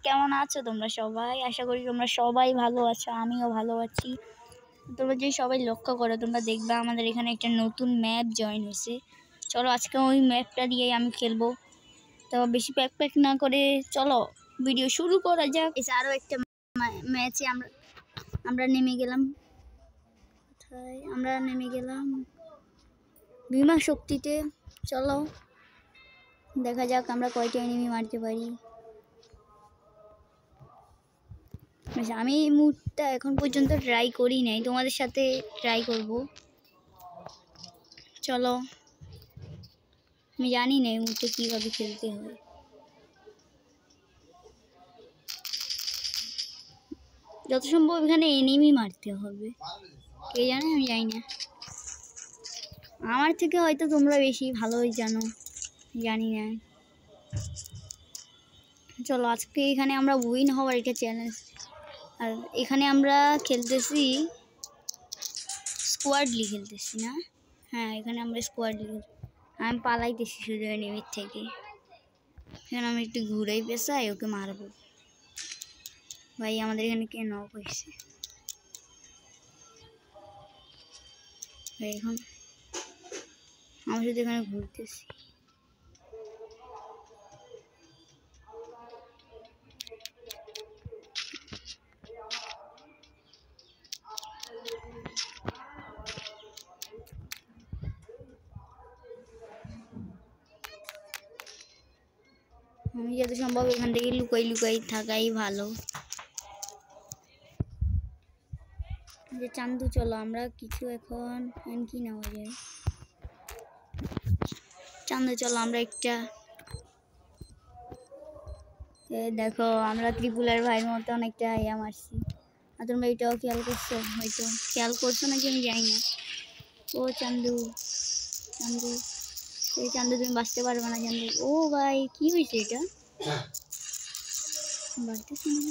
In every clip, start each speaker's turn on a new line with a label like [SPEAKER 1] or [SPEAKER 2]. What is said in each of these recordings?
[SPEAKER 1] কেমন আছো তোমরা সবাই? আশা করি তোমরা সবাই ভালো আছো, আমিও ভালো আছি। তোমরা যদি সবাই লক্ষ্য করো তোমরা দেখবে আমাদের এখানে একটা নতুন ম্যাপ জয়েন হয়েছে। চলো আজকে ওই ম্যাপটা দিয়েই আমি খেলবো। তো বেশি প্যাক না করে চলো ভিডিও শুরু করা যাক। এসে আরও একটা ম্যাচে আমরা নেমে গেলাম। আমরা নেমে গেলাম বিমা শক্তিতে। চলো দেখা যাক আমরা কয়টা এনিমি মারতে পারি। আমি এই মুডটা এখন পর্যন্ত ট্রাই করি নাই, তোমাদের সাথে ট্রাই করব। চলো, আমি জানি না এই মুডটা কীভাবে খেলতে হয়। যত সম্ভব এখানে এনিমি মারতে হবে, কে জানে, আমি জানি না। আমার থেকে হয়তো তোমরা বেশি ভালোই জানো, জানি না। চলো আজকে এখানে আমরা উইন হওয়ার একটা চ্যালেঞ্জ। আর এখানে আমরা খেলতেছি স্কোয়াডলি খেলতেছি না, হ্যাঁ এখানে আমরা স্কোয়াডলি। আমি পালাইতেছি শুধু এনিমির থেকে। এখানে আমি একটু ঘুরেই পেশাই ওকে মারবো। ভাই আমাদের এখানে কে নক হয়েছে ভাই? এখন আমি শুধু এখানে ঘুরতেছি। আমি যত সম্ভব এখান থেকে লুকাই থাকাই ভালো। যে চান্দু, চলো আমরা কিছু এখন কি নেওয়া যায়। চান্দু চলো আমরা একটা, দেখো আমরা ত্রিপুলার ভাইয়ের মতো অনেকটা ইয়া মারছি। আর তোমরা এটাও খেয়াল করছো, হয়তো খেয়াল করছো নাকি আমি জানি না। ও চান্দু, চান্দু, এই চান্দু তুমি বাঁচতে পারবে না চান্দু। ও ভাই কি হয়েছে এটা? বাড়তেছে না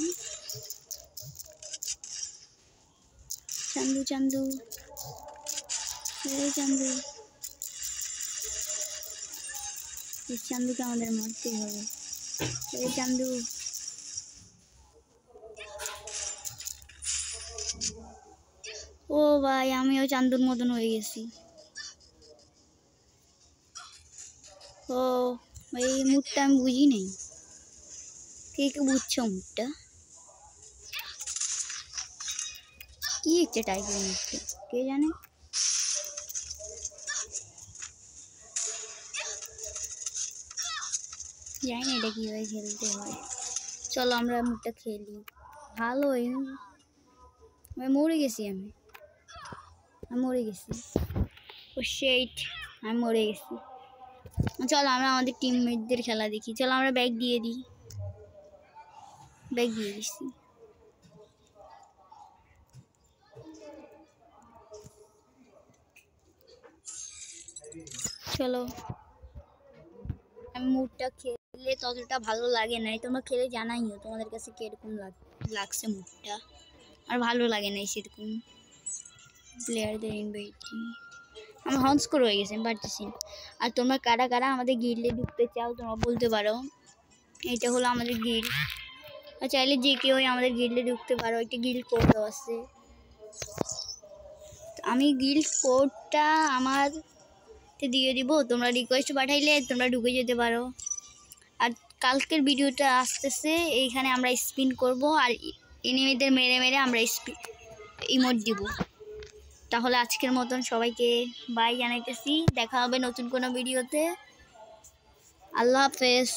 [SPEAKER 1] চান্দু, চান্দু, এই চান্দু, এই চান্দুকে আমাদের মারতেই হবে। এই চান্দু, ও ভাই আমিও চান্দুর মতন হয়ে গেছি। ও এই মুডটা আমি বুঝি নাই, কে কে বুঝছো মুডটা? কি একটা টাইপের মুডটা, কে জানে। জানি না এটা কীভাবে খেলতে হয়। চলো আমরা মুডটা খেলি, ভালো। আমি মরে গেছি, আমি মরে গেছি। ও শিট, আমি মরে গেছি। চলো আমরা আমাদের টিমমেটদের খেলা দেখি। চলো আমরা ব্যাগ দিয়ে দিই, ব্যাগ দিয়ে দিচ্ছি। চলো, আমি মুডটা খেললে ততটা ভালো লাগে নাই, তোমরা খেলে জানাইও তোমাদের কাছে কীরকম লাগছে মুডটা। আর ভালো লাগে নাই সেরকম। প্লেয়ারদের ইনভাইটিং আমার হন্স করে হয়ে গেছে, আমি পারতেছি। আর তোমরা কারা কারা আমাদের গিল্ডে ঢুকতে চাও তোমরা বলতে পারো। এটা হলো আমাদের গিল্ড, আর চাইলে যে কেউ আমাদের গিল্ডে ঢুকতে পারো। একটা গিল্ড কোডও আছে। আমি গিল্ড কোডটা আমার দিয়ে দিব, তোমরা রিকোয়েস্ট পাঠাইলে তোমরা ঢুকে যেতে পারো। আর কালকের ভিডিওটা আসতেছে, এইখানে আমরা স্পিন করব আর এনিমিদের মেরে মেরে আমরা ইমোট দিব। তাহলে আজকের মতন সবাইকে বাই জানাইতেছি, দেখা হবে নতুন কোনো ভিডিওতে। আল্লাহ হাফেজ।